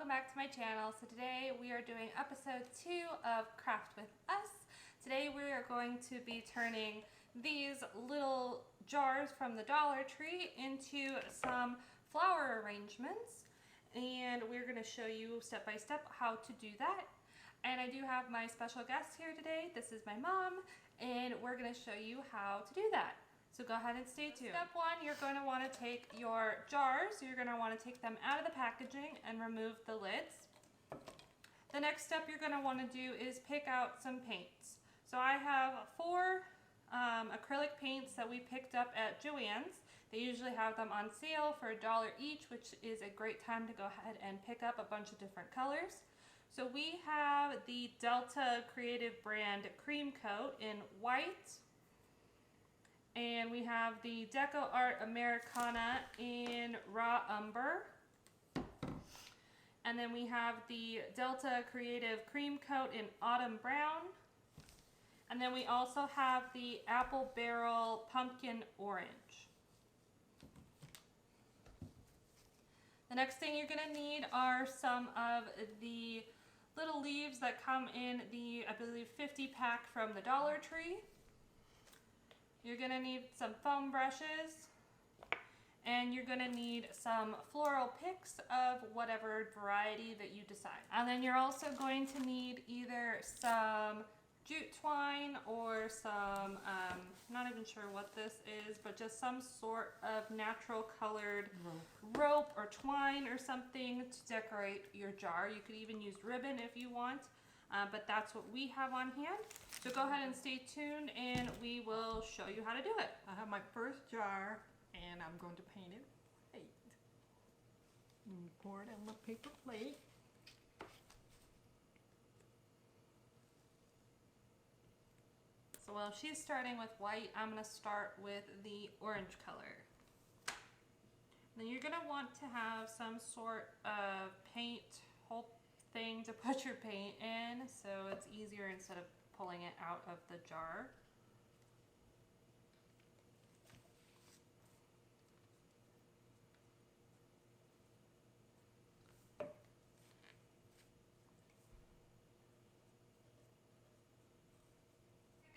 welcome back to my channel. So today we are doing episode 2 of Craft with Us. Today we are going to be turning these little jars from the Dollar Tree into some flower arrangements, and we're going to show you step by step how to do that. And I do have my special guest here today. This is my mom, and we're going to show you how to do that. So go ahead and stay tuned. Step 1, you're going to want to take your jars, you're going to want to take them out of the packaging and remove the lids. The next step you're going to want to do is pick out some paints. So I have 4 acrylic paints that we picked up at Joann's. They usually have them on sale for $1 each, which is a great time to go ahead and pick up a bunch of different colors. So we have the Delta Creative brand Cream Coat in white. And we have the Decor Americana in raw umber. And then we have the Delta Creative Cream Coat in autumn brown. And then we also have the Apple Barrel Pumpkin Orange. The next thing you're going to need are some of the little leaves that come in the, I believe, 50 pack from the Dollar Tree. You're going to need some foam brushes, and you're going to need some floral picks of whatever variety that you decide. And then you're also going to need either some jute twine or some, not even sure what this is, but just some sort of natural colored rope or twine or something to decorate your jar. You could even use ribbon if you want. But that's what we have on hand. So go ahead and stay tuned and we will show you how to do it. I have my first jar and I'm going to paint it white. And pour it on the paper plate. So while she's starting with white, I'm going to start with the orange color. Then you're going to want to have some sort of paint hole thing to put your paint in, so it's easier instead of pulling it out of the jar. Okay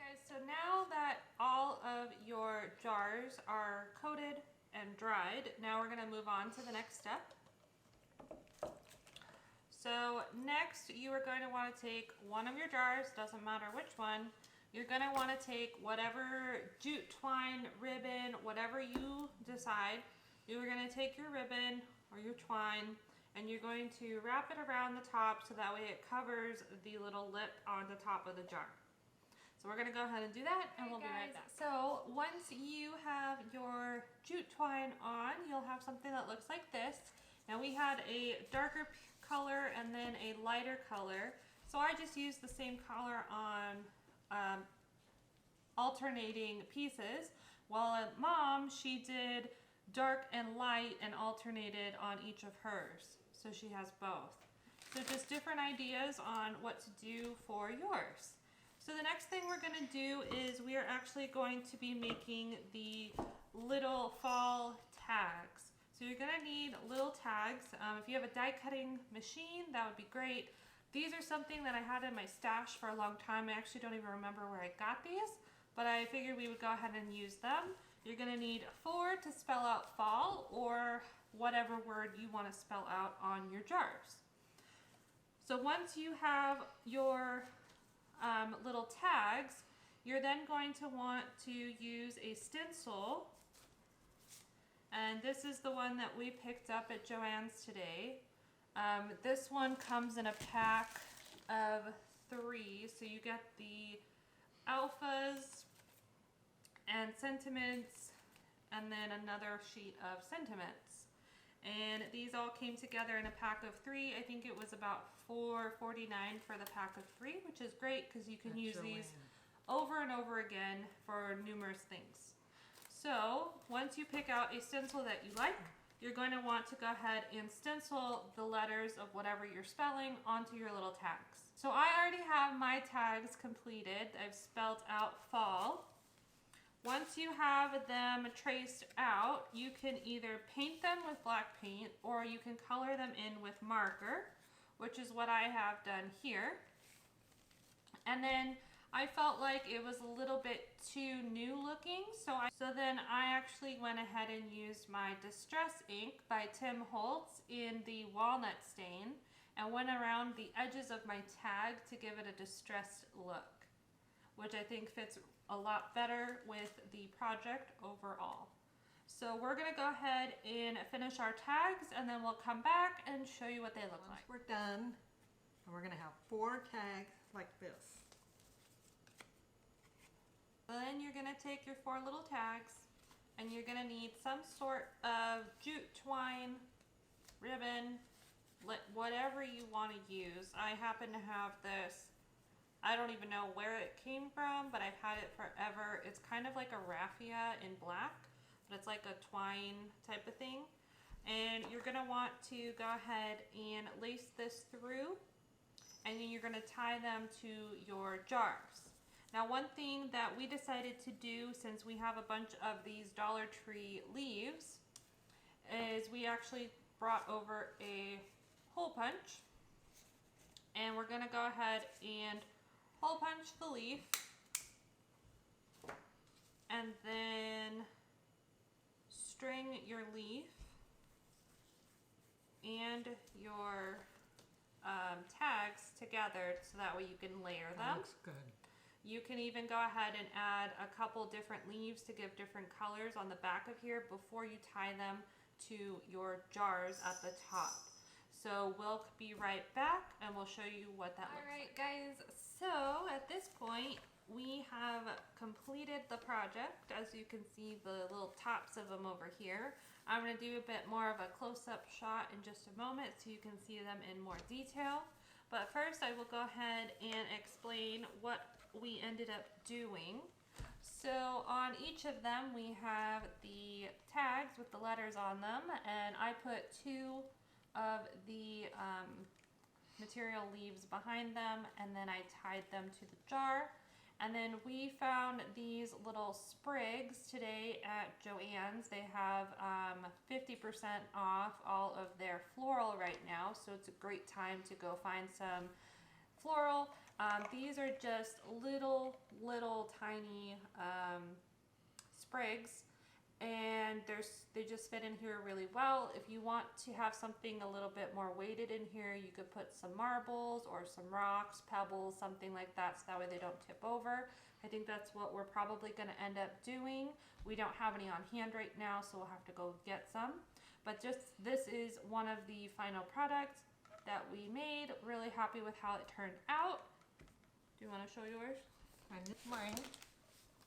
guys, so now that all of your jars are coated and dried, now we're going to move on to the next step. So next you are going to want to take one of your jars, doesn't matter which one. You're going to want to take whatever jute twine, ribbon, whatever you decide. You're going to take your ribbon or your twine and you're going to wrap it around the top so that way it covers the little lip on the top of the jar. So we're going to go ahead and do that, and we'll be right back. So once you have your jute twine on, you'll have something that looks like this. Now we had a darker color and then a lighter color, so I just used the same color on alternating pieces, while Mom, she did dark and light and alternated on each of hers, so she has both. So just different ideas on what to do for yours. So the next thing we're going to do is we are actually going to be making the little fall tags. So you're going to need little tags. If you have a die cutting machine, that would be great. These are something that I had in my stash for a long time. I actually don't even remember where I got these, but I figured we would go ahead and use them. You're going to need 4 to spell out fall or whatever word you want to spell out on your jars. So once you have your little tags, you're then going to want to use a stencil. And this is the one that we picked up at Joann's today. This one comes in a pack of 3. So you get the alphas and sentiments and then another sheet of sentiments. And these all came together in a pack of 3. I think it was about $4.49 for the pack of 3, which is great because you can use these over and over again for numerous things. So once you pick out a stencil that you like, you're going to want to go ahead and stencil the letters of whatever you're spelling onto your little tags. So I already have my tags completed. I've spelled out fall. Once you have them traced out, you can either paint them with black paint or you can color them in with marker. which is what I have done here. And then I felt like it was a little bit too new looking, so then I actually went ahead and used my Distress ink by Tim Holtz in the walnut stain and went around the edges of my tag to give it a distressed look, which I think fits a lot better with the project overall. So we're gonna go ahead and finish our tags, and then we'll come back and show you what they look like. Once we're done, and we're gonna have 4 tags like this. Then you're gonna take your 4 little tags, and you're gonna need some sort of jute twine, ribbon, whatever you want to use. I happen to have this. I don't even know where it came from, but I've had it forever. It's kind of like a raffia in black, but it's like a twine type of thing. And you're gonna want to go ahead and lace this through, and then you're gonna tie them to your jars. Now, one thing that we decided to do, since we have a bunch of these Dollar Tree leaves, is we actually brought over a hole punch, and we're gonna go ahead and hole punch the leaf, and then string your leaf and your tags together so that way you can layer them. That looks good. You can even go ahead and add a couple different leaves to give different colors on the back of here before you tie them to your jars at the top. So we'll be right back and we'll show you what that looks like. Alright guys, so at this point we have completed the project. As you can see, the little tops of them over here. I'm going to do a bit more of a close-up shot in just a moment so you can see them in more detail. But first I will go ahead and explain what we ended up doing. So on each of them we have the tags with the letters on them, and I put 2 of the material leaves behind them, and then I tied them to the jar. And then we found these little sprigs today at Joann's. They have 50% off all of their floral right now, so it's a great time to go find some floral. These are just little tiny sprigs, and they just fit in here really well. If you want to have something a little bit more weighted in here, you could put some marbles or some rocks, pebbles, something like that, so that way they don't tip over. I think that's what we're probably going to end up doing. We don't have any on hand right now, so we'll have to go get some. But just this is one of the final products that we made. Really happy with how it turned out. Do you want to show yours? And this mine,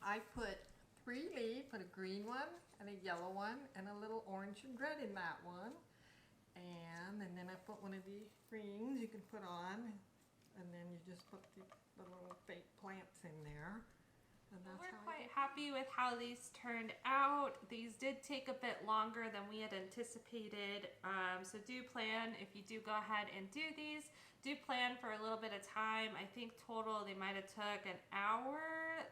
I put 3 leaves, put a green one and a yellow one and a little orange and red in that one. And then I put one of the greens you can put on, and then you just put the little fake plants in there. And that's We're quite happy with how these turned out. These did take a bit longer than we had anticipated. So do plan, if you do go ahead and do these, do plan for a little bit of time. I think total they might have took an hour.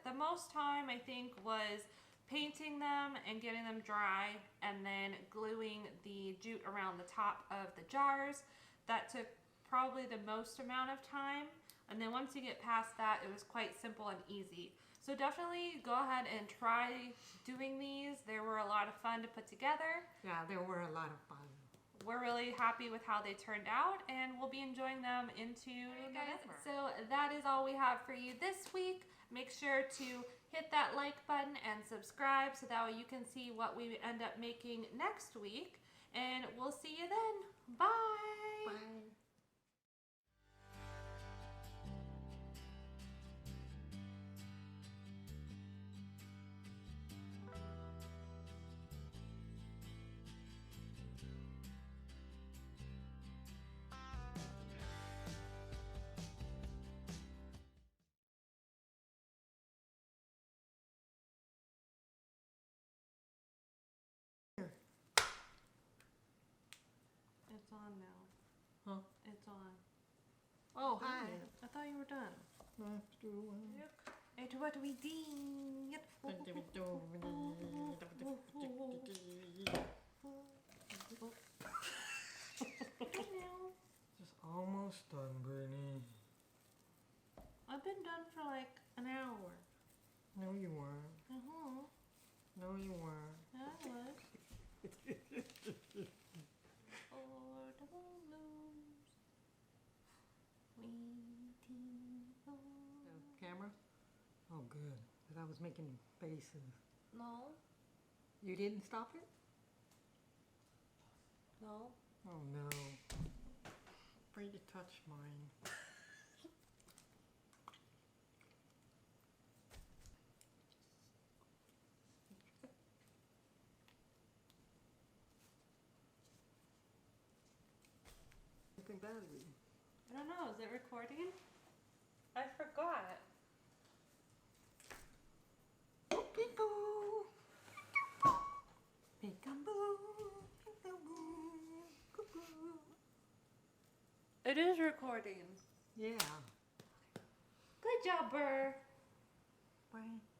The most time I think was painting them and getting them dry, and then gluing the jute around the top of the jars. That took probably the most amount of time. And then once you get past that, it was quite simple and easy. So definitely go ahead and try doing these. They were a lot of fun to put together. Yeah, they were a lot of fun. We're really happy with how they turned out, and we'll be enjoying them into November. So that is all we have for you this week. Make sure to hit that like button and subscribe so that way you can see what we end up making next week. And we'll see you then. Bye. Bye. It's on now. Huh? It's on. Oh, hi. I thought you were done. Let's do one. Look at what we did. Just almost almost done, Brittany. I've been done for like an hour. No, you weren't. Uh-huh. No, you weren't. Yeah, I was. For the balloons, waiting for... Camera? Oh, good. Because I was making faces. No, You didn't stop it? no. Oh, no. Afraid to touch mine. I think that is. I don't know, is it recording? I forgot. Peekaboo! Peekaboo! Peekaboo! Cuckoo! It is recording. Yeah. Good job, Burr. Bye.